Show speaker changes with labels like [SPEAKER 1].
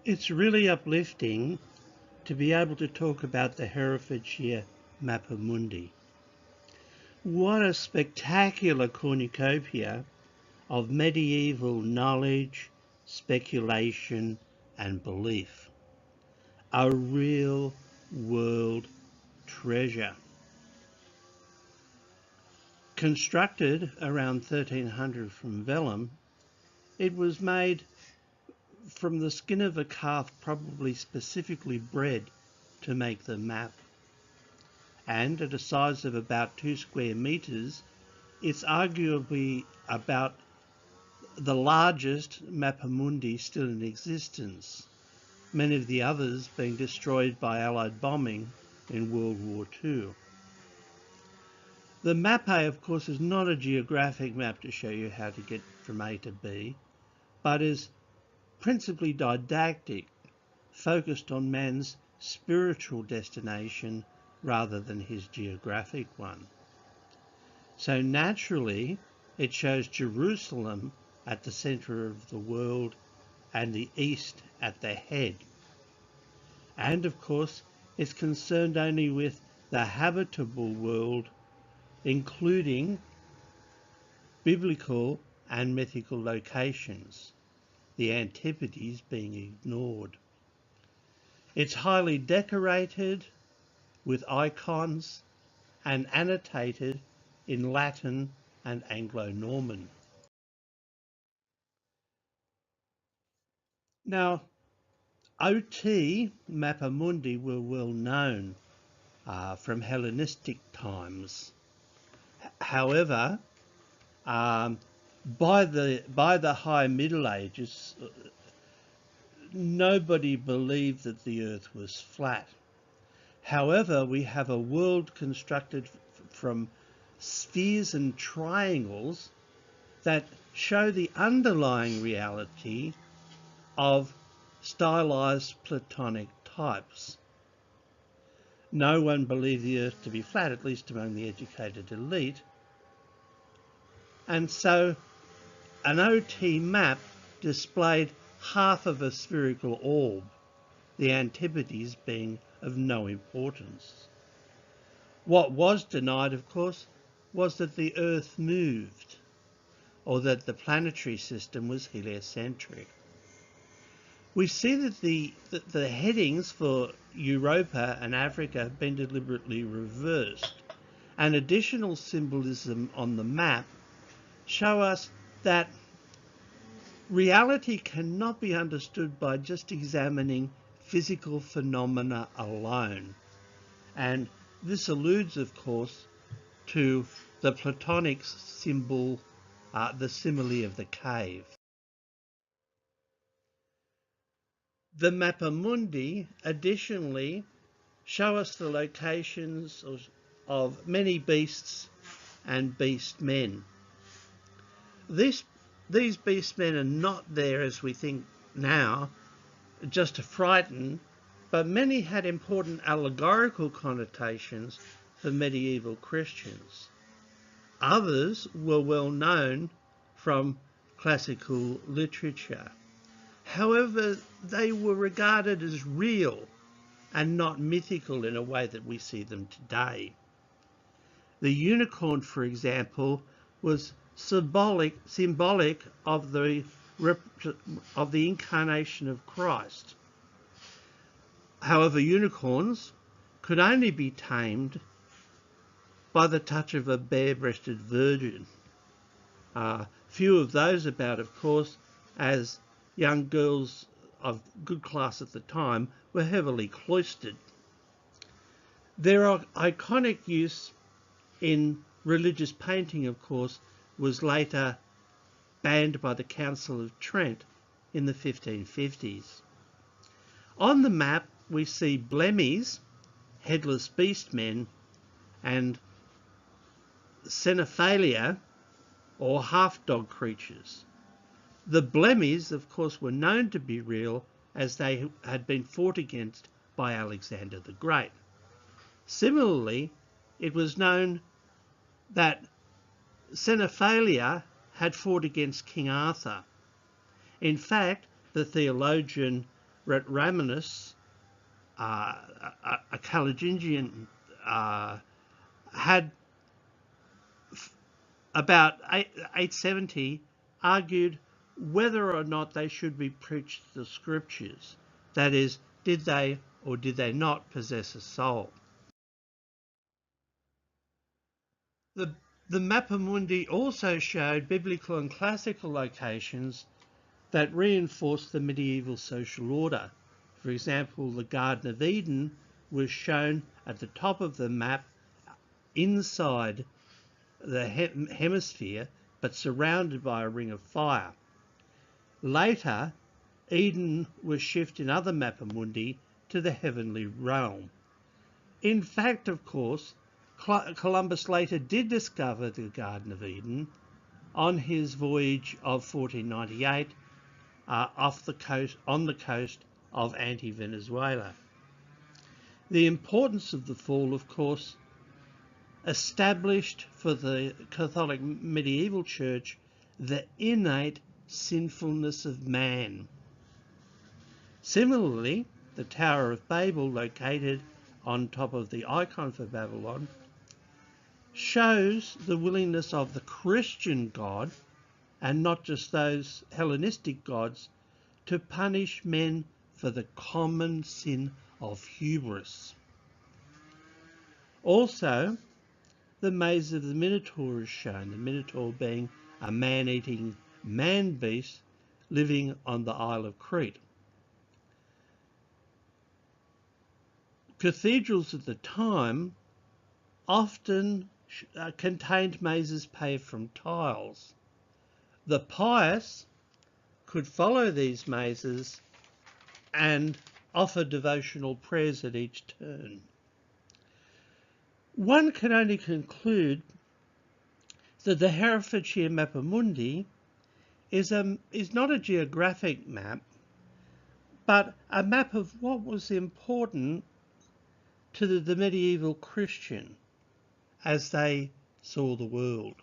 [SPEAKER 1] It's really uplifting to be able to talk about the Hereford Mappamundi. What a spectacular cornucopia of medieval knowledge, speculation and belief. A real world treasure. Constructed around 1300 from vellum, it was made from the skin of a calf, probably specifically bred to make the map. And at a size of about 2 square metres, it's arguably about the largest Mappamundi still in existence, many of the others being destroyed by Allied bombing in World War II. The Mappe, of course, is not a geographic map to show you how to get from A to B, but is principally didactic, focused on man's spiritual destination rather than his geographic one. So naturally, it shows Jerusalem at the centre of the world and the East at the head. And of course, it's concerned only with the habitable world, including biblical and mythical locations, the antipodes being ignored. It's highly decorated with icons and annotated in Latin and Anglo-Norman. Now, OT Mappamundi were well known from Hellenistic times. However, by the High Middle Ages, nobody believed that the Earth was flat. However, we have a world constructed from spheres and triangles that show the underlying reality of stylized Platonic types. No one believed the Earth to be flat, at least among the educated elite. And so an OT map displayed half of a spherical orb, the antipodes being of no importance. What was denied, of course, was that the Earth moved, or that the planetary system was heliocentric. We see that the headings for Europa and Africa have been deliberately reversed, and additional symbolism on the map show us that reality cannot be understood by just examining physical phenomena alone. And this alludes, of course, to the Platonic symbol, the simile of the cave. The Mappamundi additionally show us the locations of many beasts and beast men. These beast men are not there, as we think now, just to frighten, but many had important allegorical connotations for medieval Christians. Others were well known from classical literature. However, they were regarded as real and not mythical in a way that we see them today. The unicorn, for example, was symbolic of the incarnation of Christ. However, unicorns could only be tamed by the touch of a bare-breasted virgin. Few of those about, of course, as young girls of good class at the time were heavily cloistered. Their iconic use in religious painting, of course, was later banned by the Council of Trent in the 1550s. On the map, we see blemmies, headless beast men, and cenophalia, or half-dog creatures. The blemmies, of course, were known to be real as they had been fought against by Alexander the Great. Similarly, it was known that cenophalia had fought against King Arthur. In fact, the theologian Ramanus, a Carolingian, had about 870 argued whether or not they should be preached the scriptures. That is, did they or did they not possess a soul? The Mappamundi also showed biblical and classical locations that reinforced the medieval social order. For example, the Garden of Eden was shown at the top of the map inside the hemisphere, but surrounded by a ring of fire. Later, Eden was shifted in other Mappamundi to the heavenly realm. In fact, of course, Columbus later did discover the Garden of Eden on his voyage of 1498 on the coast of anti-Venezuela. The importance of the fall, of course, established for the Catholic medieval church the innate sinfulness of man. Similarly, the Tower of Babel, located on top of the icon for Babylon, shows the willingness of the Christian God, and not just those Hellenistic gods, to punish men for the common sin of hubris. Also, the maze of the Minotaur is shown, the Minotaur being a man-eating man-beast living on the Isle of Crete. Cathedrals at the time often contained mazes paved from tiles. The pious could follow these mazes and offer devotional prayers at each turn. One can only conclude that the Herefordshire Mappamundi is not a geographic map, but a map of what was important to the medieval Christian as they saw the world.